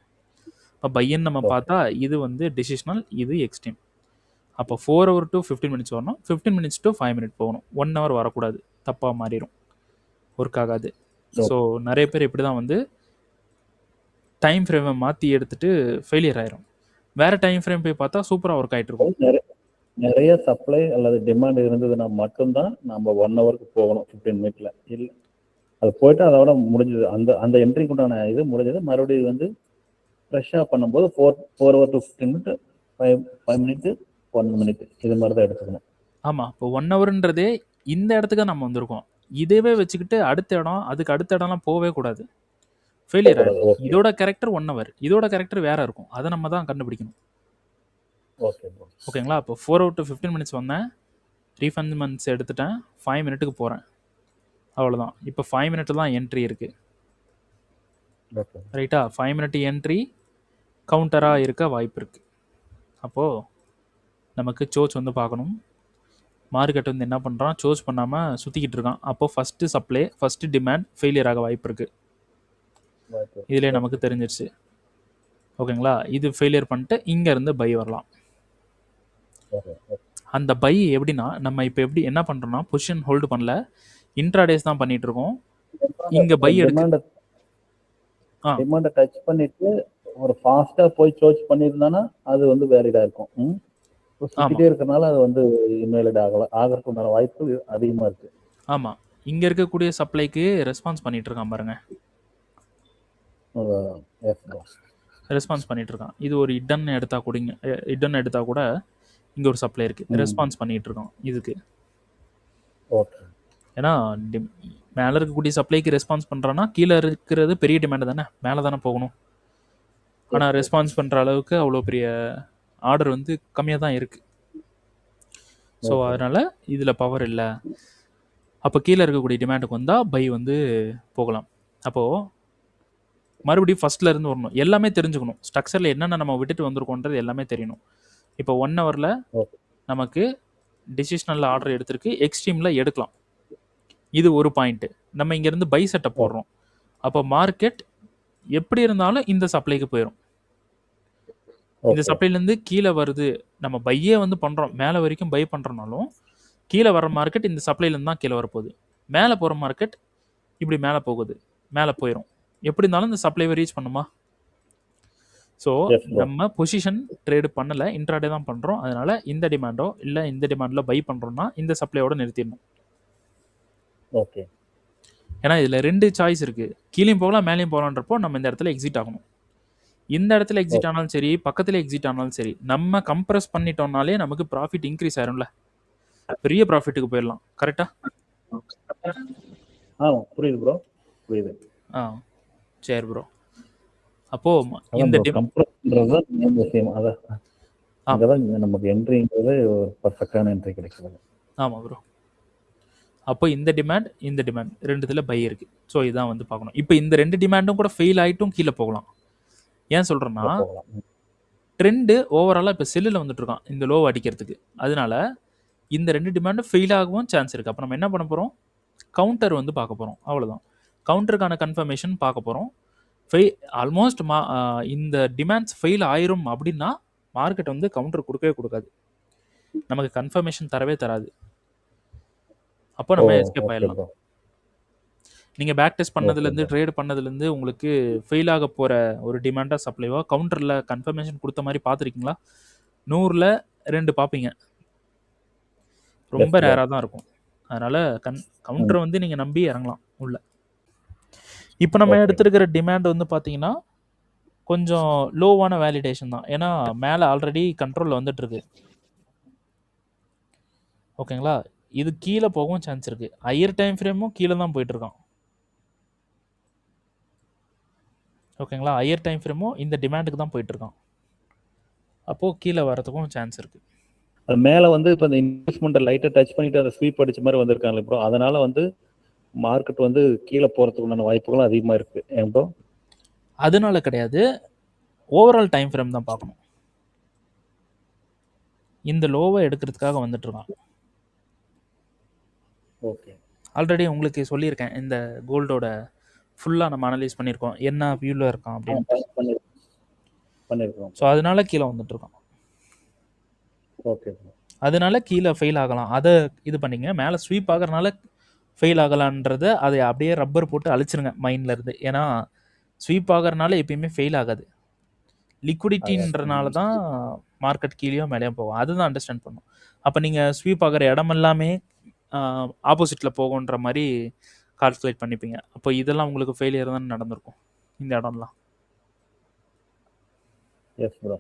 இப்போ பையன் நம்ம பார்த்தா இது வந்து டிசிஷனல், இது எக்ஸ்ட்ரீம். அப்போ 4 hour to 15 minutes வரணும், 15 minutes to 5 minutes போகணும். 1 hour வரக்கூடாது, தப்பாக மாறிடும், ஒர்க் ஆகாது. ஸோ நிறைய பேர் இப்படி தான் வந்து டைம் ஃப்ரேமை மாற்றி எடுத்துட்டு ஃபெயிலியர் ஆயிரும். வேறு டைம் ஃப்ரேம் போய் பார்த்தா சூப்பராக ஒர்க் ஆகிட்டு இருக்கும். நிறைய சப்ளை அல்லது டிமாண்ட் இருந்ததுன்னா மட்டும்தான் நம்ம 1 ஹவருக்கு போகணும் 15 மினிட்ல. இல்லை அது போயிட்டு அதோட முடிஞ்சது, அந்த என்ட்ரிக்கு உண்டான இது முடிஞ்சது. மறுபடியும் வந்து ஃப்ரெஷ்ஷாக பண்ணும்போது 4 hour to 15 minutes, 5 minutes, 1 minute இது மாதிரி தான் எடுத்துக்கணும். ஆமாம், இப்போ 1 hourன்றதே இந்த இடத்துக்கு நம்ம வந்திருக்கோம். இதவே வச்சுக்கிட்டு அடுத்த இடம், அதுக்கு அடுத்த இடம்லாம் போகவே கூடாது, ஃபெயிலியர் ஆகிடும். இதோட கேரக்டர் 1 hour, இதோட கேரக்டர் வேற இருக்கும், அதை நம்ம தான் கண்டுபிடிக்கணும். ஓகேங்களா? இப்போ 4 hour to 15 minutes வந்தேன், ரீஃபண்ட்மெண்ட்ஸ் எடுத்துட்டேன், 5 minute போகிறேன், அவ்வளோதான். இப்போ 5 minute தான் என்ட்ரி இருக்குது, ரைட்டா? 5 minute என்ட்ரி கவுண்டராக இருக்க வாய்ப்பு இருக்குது. அப்போது நமக்கு சோச் வந்து பார்க்கணும். மார்க்கெட் வந்து என்ன பண்ணுறான், சோச் பண்ணாமல் சுற்றிக்கிட்டு இருக்கான். அப்போது first supply, first demand failure ஆக வாய்ப்பு இருக்குது. இதிலே நமக்கு தெரிஞ்சிருச்சு. ஓகேங்களா? இது ஃபெயிலியர் பண்ணிட்டு இங்கேருந்து பை வரலாம். அந்த பை எப்படின்னா, நம்ம இப்போ எப்படி என்ன பண்ணுறோம்னா, பொசிஷன் ஹோல்டு பண்ணல, இன்ட்ராடேஸ் தான் பண்ணிட்டு இருக்கோம். இங்கே பை எடுக்க டிமாண்டை டச் பண்ணிட்டு ஒரு ஃபாஸ்ட்டாக போய் சோச் பண்ணியிருந்தானா அது வந்து வேலிடாக இருக்கும். சுற்றிட்டே இருக்கிறனால அது வந்து இன்வேலிட் ஆகிறதுக்கு உண்டான வாய்ப்பு அதிகமாக இருக்கு. ஆமாம், இங்கே இருக்கக்கூடிய சப்ளைக்கு ரெஸ்பான்ஸ் பண்ணிட்டு இருக்கான் பாருங்க, ரெஸ்பான்ஸ் பண்ணிட்டு இருக்கான். இது ஒரு இடன் எடுத்தா கூட இங்கே ஒரு சப்ளை இருக்குது, ரெஸ்பான்ஸ் பண்ணிட்டு இருக்கான் இதுக்கு. ஏன்னா மேலே இருக்கக்கூடிய சப்ளைக்கு ரெஸ்பான்ஸ் பண்ணுறான்னா கீழே இருக்கிறது பெரிய டிமாண்டு தானே, மேலே தானே போகணும். ஆனால் ரெஸ்பான்ஸ் பண்ணுற அளவுக்கு அவ்வளோ பெரிய ஆர்டர் வந்து கம்மியாக தான் இருக்குது. ஸோ அதனால் இதில் பவர் இல்லை. அப்போ கீழே இருக்கக்கூடிய டிமாண்டுக்கு வந்தால் பை வந்து போகலாம். அப்போது மறுபடியும் ஃபஸ்ட்டில் இருந்து வரணும், எல்லாமே தெரிஞ்சுக்கணும். ஸ்ட்ரக்சரில் என்னென்ன நம்ம விட்டுட்டு வந்திருக்கோன்றது எல்லாமே தெரியணும். இப்போ 1 hourல நமக்கு டிசிஷனல் ஆர்டர் எடுத்திருக்கு, எக்ஸ்ட்ரீமில் எடுக்கலாம், இது ஒரு பாயிண்ட்டு. நம்ம இங்கேருந்து பை செட்டப் போடுறோம், அப்போ மார்க்கெட் எப்படி இருந்தாலும் இந்த சப்ளைக்கு போயிடும். இந்த சப்ளைலேருந்து கீழே வருது, நம்ம பையே வந்து பண்ணுறோம், மேலே வரைக்கும் பை பண்ணுறோம்னாலும் கீழே வர மார்க்கெட் இந்த சப்ளைலேருந்து தான் கீழே வரப்போகுது. மேலே போகிற மார்க்கெட் இப்படி மேலே போகுது, மேலே போயிடும். எப்படி இருந்தாலும் இந்த சப்ளைவை ரீச் பண்ணுமா? ஸோ நம்ம பொசிஷன் ட்ரேடு பண்ணலை, இன்ட்ராடே தான் பண்ணுறோம். அதனால் இந்த டிமாண்டோ இல்லை இந்த டிமாண்டில் பை பண்ணுறோம்னா இந்த சப்ளையோட நிறுத்திடணும். ஓகே, ஏன்னா இதில் 2 சாய்ஸ் இருக்குது, கீழேயும் போகலாம் மேலேயும் போகலான்றப்போ நம்ம இந்த இடத்துல எக்ஸிட் ஆகணும். இந்த இடத்துல எக்ஸிட் ஆனாலும் சரி, பக்கத்தில் எக்ஸிட் ஆனாலும் சரி, நம்ம கம்ப்ரஸ் பண்ணிட்டோம்னாலே நமக்கு ப்ராஃபிட் இன்க்ரீஸ் ஆயிரும்ல, பெரிய ப்ராஃபிட்டுக்கு போயிடலாம். கரெக்டா? புரியுது ப்ரோ, புரியுது. சரி ப்ரோ. அப்போ இந்த நமக்கு என்ட்ரிங்கிறது பர்ஃபெக்டான என்ட்ரி கிடைக்கிறது. ஆமாம் ப்ரோ. அப்போ இந்த டிமாண்ட் ரெண்டுத்தில் பை இருக்குது. ஸோ இதான் வந்து பார்க்கணும். இப்போ இந்த 2 டிமாண்டும் கூட ஃபெயில் ஆகிட்டும் கீழே போகலாம். ஏன் சொல்கிறேன்னா, ட்ரெண்டு ஓவராலாக இப்போ செல்லில் வந்துட்டு இருக்கான் இந்த லோவை அடிக்கிறதுக்கு. அதனால இந்த 2 டிமாண்டும் ஃபெயில் ஆகவும் சான்ஸ் இருக்குது. அப்போ நம்ம என்ன பண்ண போகிறோம், கவுண்டர் வந்து பார்க்க போகிறோம், அவ்வளோதான். கவுண்டருக்கான கன்ஃபர்மேஷன் பார்க்க போகிறோம். ஆல்மோஸ்ட் இந்த டிமாண்ட்ஸ் ஃபெயில் ஆயிரும் அப்படின்னா மார்க்கெட் வந்து கவுண்டர் கொடுக்கவே கொடுக்காது, நமக்கு கன்ஃபர்மேஷன் தரவே தராது. அப்போ நம்ம எஸ்கேப் ஆயிடலாம். நீங்கள் பேக் டெஸ்ட் பண்ணதுலேருந்து ட்ரேட் பண்ணதுலேருந்து உங்களுக்கு ஃபெயில் ஆக போகிற ஒரு டிமாண்டாக சப்ளைவாக கவுண்டரில் கன்ஃபர்மேஷன் கொடுத்த மாதிரி பார்த்துருக்கீங்களா? 100ல் 2 பார்ப்பீங்க, ரொம்ப ரேராக தான் இருக்கும். அதனால் கவுண்டரை வந்து நீங்கள் நம்பி இறங்கலாம் உள்ள. இப்போ நம்ம எடுத்துருக்கிற டிமாண்ட் வந்து பார்த்தீங்கன்னா கொஞ்சம் லோவான வேலிடேஷன் தான், ஏன்னா மேலே ஆல்ரெடி கண்ட்ரோலில் வந்துட்டுருக்கு. ஓகேங்களா? இது கீழே போகவும் சான்ஸ் இருக்குது. ஹையர் டைம் ஃப்ரேமும் கீழே தான் போயிட்டுருக்கான். ஓகேங்களா? ஹையர் டைம் ஃப்ரேமும் இந்த டிமாண்டுக்கு தான் போயிட்டுருக்கான். அப்போது கீழே வரதுக்கும் சான்ஸ் இருக்குது. அது மேலே வந்து இப்போ இந்த இன்வெஸ்ட்மெண்ட்டை லைட்டாக டச் பண்ணிவிட்டு அதை ஸ்வீப் அடித்த மாதிரி வந்திருக்காங்க ப்ரோ. அதனால் வந்து மார்க்கெட் வந்து கீழே போகிறதுக்கு உண்டான வாய்ப்புகளும் அதிகமாக இருக்குது ஏன் ப்ரோ? அதனால கிடையாது, ஓவரால் டைம் ஃப்ரேம் தான் பார்க்கணும். இந்த லோவை எடுக்கிறதுக்காக வந்துட்டு இருக்கான். ஓகே. ஆல்ரெடி உங்களுக்கு சொல்லியிருக்கேன், இந்த கோல்டோட ஃபுல்லாக நம்ம அனலைஸ் பண்ணியிருக்கோம், என்ன வியூவில் இருக்கான் அப்படின்னு. பண்ணியிருக்கோம். ஸோ அதனால கீழே வந்துட்டு இருக்கான். ஓகே. அதனால கீழே ஃபெயில் ஆகலாம், அதை இது பண்ணிங்க. மேலே ஸ்வீப் ஆகிறனால ஃபெயில் ஆகலான்றத அதை அப்படியே ரப்பர் போட்டு அழிச்சிருங்க மைண்டில் இருந்து. ஏன்னா ஸ்வீப் ஆகிறனால எப்பயுமே ஃபெயில் ஆகாது. லிக்விடிட்டின்றனால தான் மார்க்கெட் கீழேயோ மேலேயும் போகும். அதுதான் அண்டர்ஸ்டாண்ட் பண்ணும். அப்போ நீங்கள் ஸ்வீப் ஆகிற இடம் எல்லாமே ஆப்போசிட்டில் போகுன்ற மாதிரி கால்குலேட் பண்ணிப்பீங்க. அப்போ இதெல்லாம் உங்களுக்கு ஃபெயிலியர் தான் நடந்திருக்கும், இந்த இடம்லாம். Yes bro.